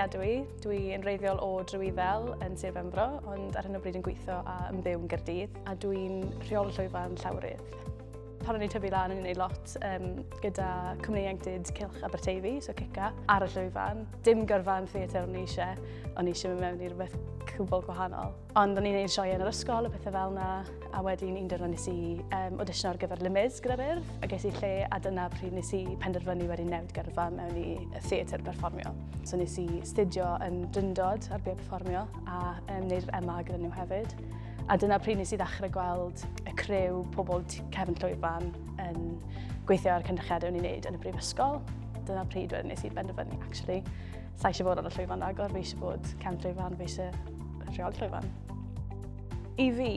Nia dwi'n reiddiol o Drewyddiol yn Sir Benfro, ond ar hyn o bryd yn gweithio a yn byw yn Gaerdydd, a dwi'n Rheolwr Llwyfan llawrydd. Pan o'n i'n tyfu lan, o'n i'n gwneud lot gyda cwmni ieuenctid Cylch Aberteifi, so Cica, ar y llwyfan. Dim gyrfa yn theatr o'n i eisiau mynd mewn i rhywbeth cwbl gwahanol. Ond o'n i'n gwneud sioeau yn yr ysgol, y pethau fel yna, a wedyn un diwrnod nes i auditiono ar gyfer Limis gyda'r urdd, a ges i lle, a dyna pryd nes i penderfynu wedyn newid gyrfa mewn i theatr perfformio. So nes i studio yn Dyndod ar byd perfformio, a wneud yr Emma gyda nhw hefyd. A dyna pryd nes i ddechrau gweld y criw pobl Cefn Llwyfan yn gweithio ar cynrychiadau o'n i'n gwneud yn y brifysgol. Dyna pryd wedyn nes i benderfynu, actually. Sa eisiau bod ar y llwyfan agor, fi eisiau bod Cefn Llwyfan, fi eisiau Rheolwr Llwyfan. I fi,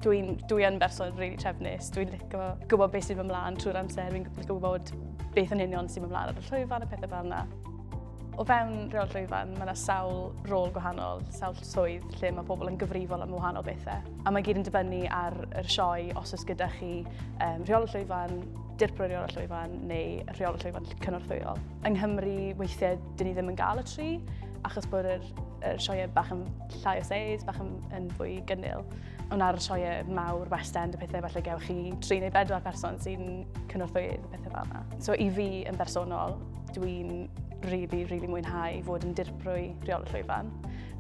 dwi yn berson rili trefnus. Dwi'n licio gwybod beth sy'n mynd mlaen trwy'r amser. Dwi'n licio gwybod beth yn union sy'n mynd mlaen ar y llwyfan, y pethau fel yna. O fewn Rheolwr Llwyfan, mae yna sawl rôl gwahanol, sawl swydd lle mae pobl yn gyfrifol am wahanol bethau. A mae gyd yn dibynnu ar yr sioe os oes gyda chi Rheolwr Llwyfan, dirprwy Rheolwr Llwyfan neu Rheolwr Llwyfan cynorthwyol. Yng Nghymru, weithiau, dyn ni ddim yn gael y tri, achos bod yr sioeau bach yn llai o seis, bach yn fwy gynnil. Ond ar y sioeau mawr, West End, y pethau falle gewch chi 3 neu 4 person sy'n cynorthwyydd, y pethau fel yna. So i fi yn bersonol, dwi'n rili mwynhau fod yn dirprwy Rheolwr Llwyfan.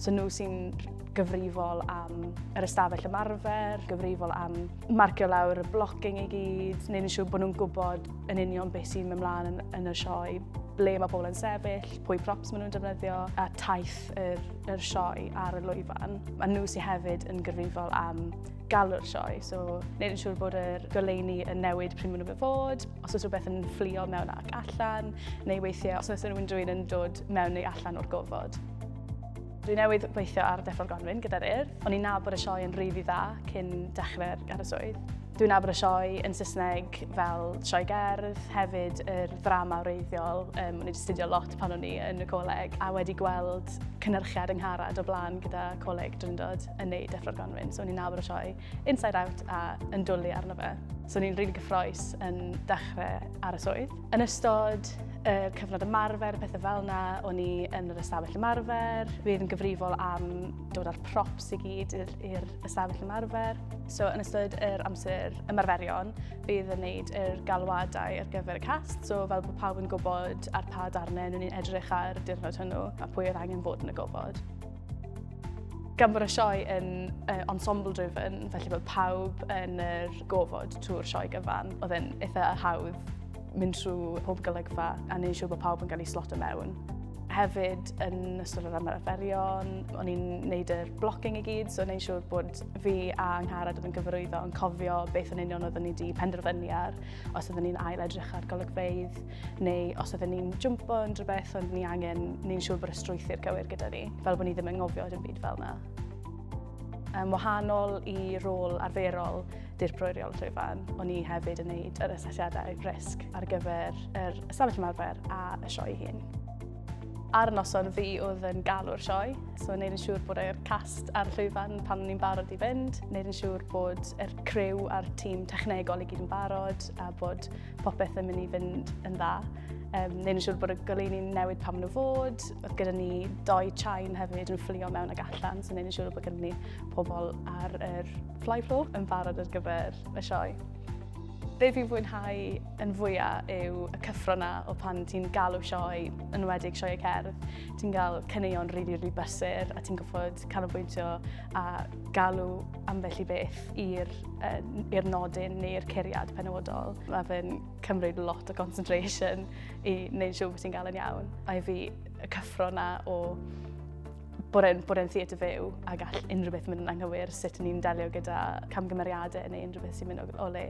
So nhw sy'n gyfrifol am yr ystafell ymarfer, gyfrifol am marcio lawr y blocking i gyd, neud yn siŵr bod nhw'n gwybod yn union beth sy'n mynd mlaen yn y sioe, ble mae pobl yn sefyll, pwy props maen nhw'n defnyddio, a taith yr sioe ar y lwyfan. A nhw sy'n hefyd yn gyfrifol am galw'r sioe, so neud yn siŵr bod yr goleuni yn newid pryd maen nhw'n fod, os oes rhywbeth yn fflio mewn ac allan, neu weithiau os oes rhywun yn dod mewn neu allan o'r gofod. Dwi newydd gweithio ar Dechreuodd Nia gyda'r urdd. O'n i'n nabod y sioe yn rili dda cyn dechrau ar y swydd. Dwi'n nabod y sioe yn Saesneg fel sioe gerdd, hefyd yr ddrama wreiddiol. O'n i wedi studio lot pan o'n i yn y coleg, a wedi gweld cynhyrchiad yng Ngharad o blaen gyda coleg Dyndod yn neud Dechreuodd Nia. So o'n i'n nabod y sioe inside out a yn dwlu arno fe. So o'n i'n rili gyffrous yn dechrau ar y swydd. Yn ystod y cyfnod ymarfer, pethau fel yna, o'n i yn yr ystafell ymarfer. Bydd yn gyfrifol am dod ar props i gyd i'r ystafell ymarfer. So yn ystod yr amser ymarferion, bydd yn gwneud yr galwadau ar gyfer y cast. So fel bod pawb yn gwybod ar pa darnau nhw'n edrych ar diwrnod hwnnw a pwy oedd angen bod yn y gofod. Gan bod y sioe yn ensemble driven, felly bod pawb yn yr gofod trwy'r sioe gyfan, oedd e'n eitha hawdd mynd trwy pob golygfa a neud siŵr bod pawb yn cael ei slotio mewn. Hefyd, yn ystod yr ymarferion, o'n i'n gwneud yr blocking i gyd, so neud siŵr bod fi a Ngharad oedd yn gyfarwyddo yn cofio beth yn union oedden ni wedi penderfynu ar, os oedden ni'n ail-edrych ar golygfeydd, neu os oedden ni'n jwmpo yn rhywbeth ond ni angen neud siŵr bod y strwythur cywir gyda ni, fel bod ni ddim yn ngofio dim byd fel yna. Wahanol i rôl arferol dirprwy Rheolwr Llwyfan, o'n i hefyd yn gwneud yr asesiadau risg ar gyfer yr ystafell ymarfer a y sioe hun. Ar y noson fi oedd yn galw'r sioe, so wneud yn siŵr bod yr cast ar y llwyfan pan ni'n barod i fynd, wneud yn siŵr bod yr criw a'r tîm technegol i gyd yn barod a bod popeth yn mynd i fynd yn dda. Wneud yn siŵr bod y goleuni'n newid pan maen nhw fod. Oedd gyda ni 2 chain hefyd yn fflio mewn ag allan, so wneud yn siŵr bod gyda ni pobl ar yr fly floor yn barod ar gyfer y sioe. Be fi'n fwynhau yn fwyaf yw y cyffro na o pan ti'n galw sioe, yn enwedig sioeau cerdd. Ti'n cael caneuon rili bysur a ti'n goffod canolbwyntio a galw ambell i beth i'r nodyn neu'r curiad penodol. Mae fe'n cymryd lot o concentration i wneud siŵr bod ti'n gael yn iawn. A i fi, y cyffro na o bod e'n theatr fyw a gall unrhyw beth mynd yn anghywir, sut ni'n delio gyda camgymeriadau neu unrhyw beth sy'n mynd o le.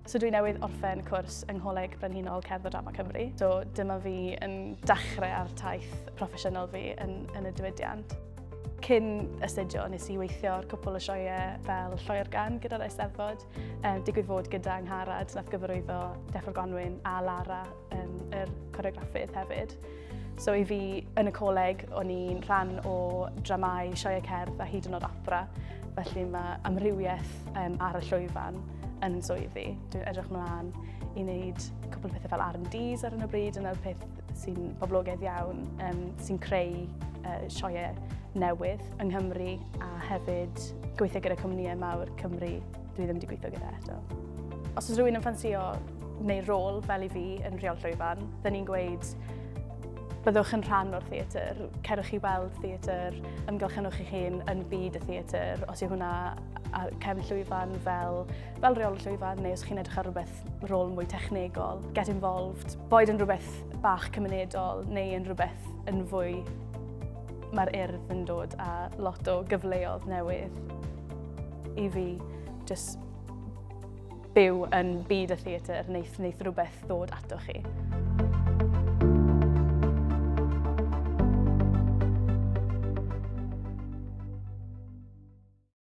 So dwi newydd orffen cwrs yng Ngholeg Brenhinol Cerdd a Drama Cymru. So dyma fi yn dechrau ar taith proffesiynol fi yn y diwydiant. Cyn astudio, nes i weithio ar cwpl o sioeau fel Lloergan gyda'r Eisteddfod. Digwydd fod gyda Ngharad, nath gyfarwyddo Dechreuodd Nia a Lara, yr coreograffydd hefyd. So i fi yn y coleg, o'n i'n rhan o dramau, sioeau cerdd a hyd yn oed opera. Felly mae amrywiaeth ar y llwyfan yn swydd fi. Dwi'n edrych mlaen i wneud cwpl o pethau fel R&Ds ar hyn o bryd, yna'r peth sy'n boblogaidd iawn, sy'n creu sioeau newydd yng Nghymru a hefyd gweithio gyda cwmnïau mawr Cymru dwi ddim wedi gweithio gyda eto. Os oes rhywun yn ffansio neu rôl fel i fi yn Rheolwr Llwyfan, dyn ni'n gweud byddwch yn rhan o'r theatr, cerwch i weld theatr, ymgylchenwch eich hun yn byd y theatr, os yw hwnna Cefn Llwyfan fel Rheolwr Llwyfan, neu os chi'n edrych ar rhywbeth rôl mwy technegol, get involved, boed yn rhywbeth bach cymunedol neu yn rhywbeth yn fwy mae'r urdd yn dod a lot o gyfleoedd newydd i fi just byw yn byd y theatr, wneith rhywbeth ddod ato chi.